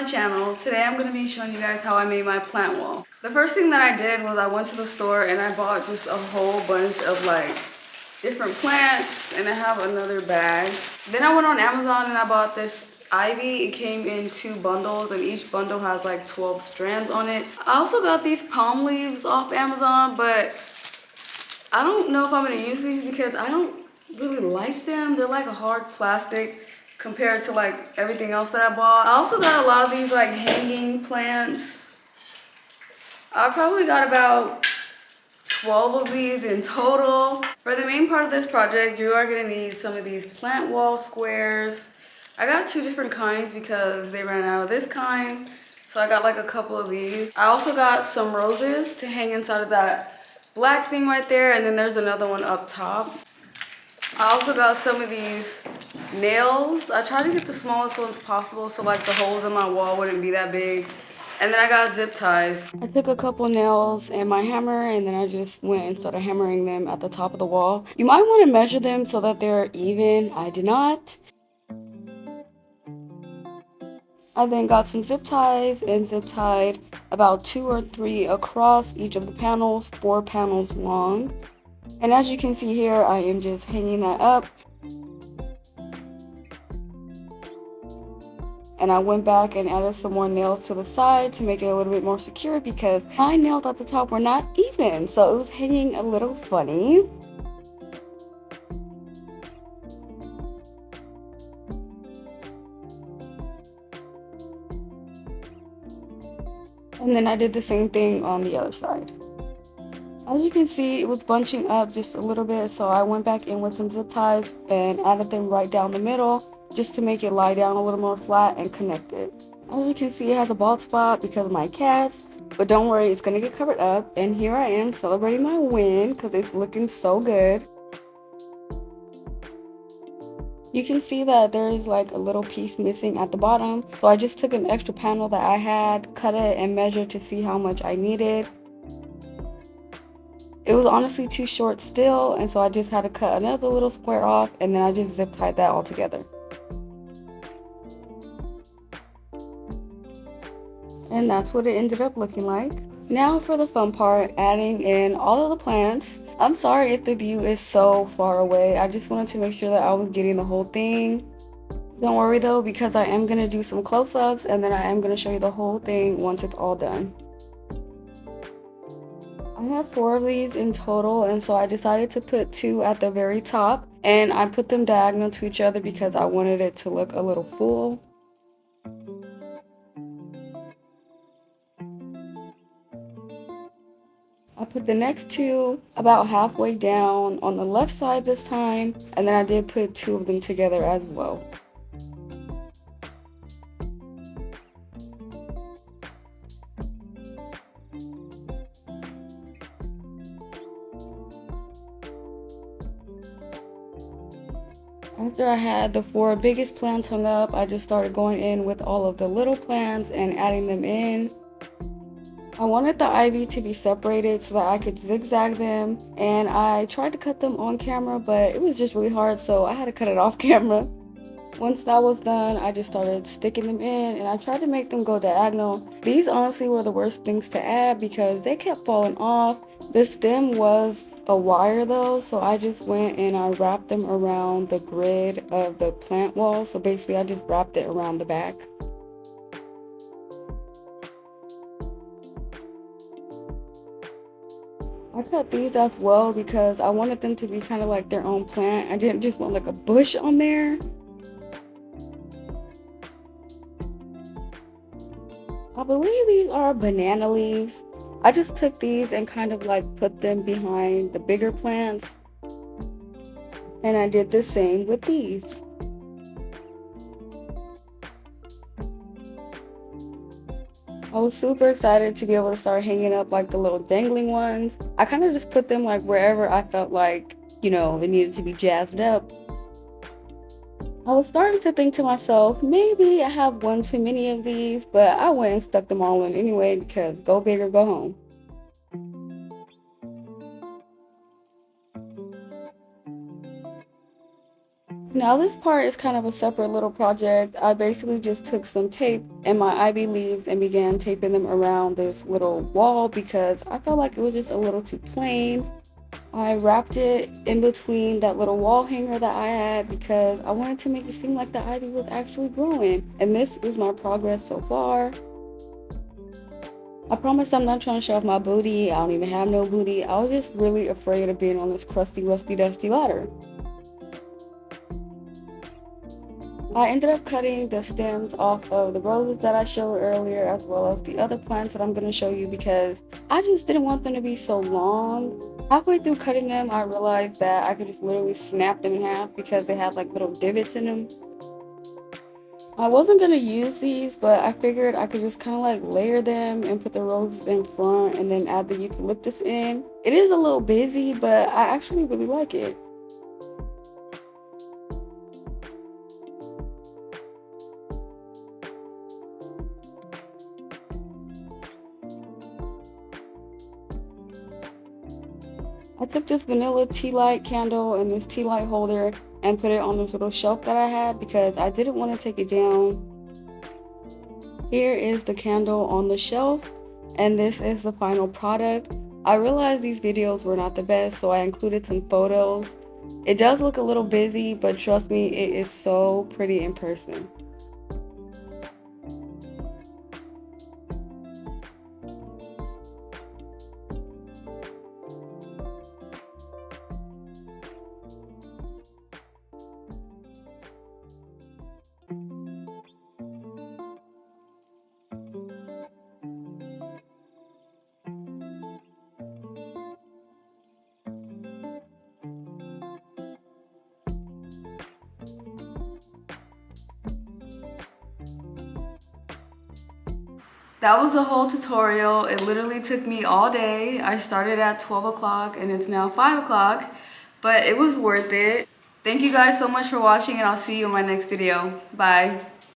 channel. Today I'm going to be showing you guys how I made my plant wall. The first thing that I did was I went to the store and I bought just a whole bunch of like different plants, and I have another bag. Then I went on Amazon and I bought this ivy. It came in 2 bundles and each bundle has like 12 strands on it. I also got these palm leaves off Amazon, but I don't know if I'm going to use these because I don't really like them. They're like a hard plastic compared to like everything else that I bought. I also got a lot of these like hanging plants. I probably got about 12 of these in total. For the main part of this project, you are going to need some of these plant wall squares. I got 2 different kinds because they ran out of this kind. So I got like a couple of these. I also got some roses to hang inside of that black thing right there, and then there's another one up top. I also got some of these nails. I tried to get the smallest ones possible so like the holes in my wall wouldn't be that big. And then I got zip ties. I took a couple nails and my hammer, and then I just went and started hammering them at the top of the wall. You might want to measure them so that they're even. I did not. I then got some zip ties and zip tied about 2 or 3 across each of the panels, 4 panels long. And as you can see here, I am just hanging that up. And I went back and added some more nails to the side to make it a little bit more secure because my nails at the top were not even, so it was hanging a little funny. And then I did the same thing on the other side. As you can see, it was bunching up just a little bit, so I went back in with some zip ties and added them right down the middle just to make it lie down a little more flat and connected. As you can see, it has a bald spot because of my cats, but don't worry, it's gonna get covered up. And here I am celebrating my win because it's looking so good. You can see that there's like a little piece missing at the bottom, so I just took an extra panel that I had, cut it and measured to see how much I needed. It was honestly too short still, and so I just had to cut another little square off, and then I just zip tied that all together. And that's what it ended up looking like. Now for the fun part, adding in all of the plants. I'm sorry if the view is so far away. I just wanted to make sure that I was getting the whole thing. Don't worry though, because I am going to do some close-ups and then I am going to show you the whole thing once it's all done. I have 4 of these in total, and so I decided to put 2 at the very top, and I put them diagonal to each other because I wanted it to look a little full. I put the next 2 about halfway down on the left side this time, and then I did put 2 of them together as well. After I had the 4 biggest plants hung up, I just started going in with all of the little plants and adding them in. I wanted the ivy to be separated so that I could zigzag them, and I tried to cut them on camera, but it was just really hard, so I had to cut it off camera. Once that was done, I just started sticking them in, and I tried to make them go diagonal. These honestly were the worst things to add because they kept falling off. The stem was a wire though, so I just went and I wrapped them around the grid of the plant wall. So basically I just wrapped it around the back. I cut these as well because I wanted them to be kind of like their own plant. I didn't just want like a bush on there. I believe these are banana leaves. I just took these and kind of like put them behind the bigger plants. And I did the same with these. I was super excited to be able to start hanging up like the little dangling ones. I kind of just put them like wherever I felt like, you know, it needed to be jazzed up. I was starting to think to myself, maybe I have one too many of these, but I went and stuck them all in anyway because go big or go home. Now this part is kind of a separate little project. I basically just took some tape and my ivy leaves and began taping them around this little wall because I felt like it was just a little too plain. I wrapped it in between that little wall hanger that I had because I wanted to make it seem like the ivy was actually growing. And this is my progress so far. I promise I'm not trying to show off my booty. I don't even have no booty. I was just really afraid of being on this crusty, rusty, dusty ladder. I ended up cutting the stems off of the roses that I showed earlier, as well as the other plants that I'm going to show you, because I just didn't want them to be so long. Halfway through cutting them, I realized that I could just literally snap them in half because they had like little divots in them. I wasn't going to use these, but I figured I could just kind of like layer them and put the roses in front and then add the eucalyptus in. It is a little busy, but I actually really like it. I took this vanilla tea light candle and this tea light holder and put it on this little shelf that I had because I didn't want to take it down. Here is the candle on the shelf, and this is the final product. I realized these videos were not the best, so I included some photos. It does look a little busy, but trust me, it is so pretty in person. That was the whole tutorial. It literally took me all day. I started at 12 o'clock and it's now 5 o'clock, but it was worth it. Thank you guys so much for watching, and I'll see you in my next video. Bye.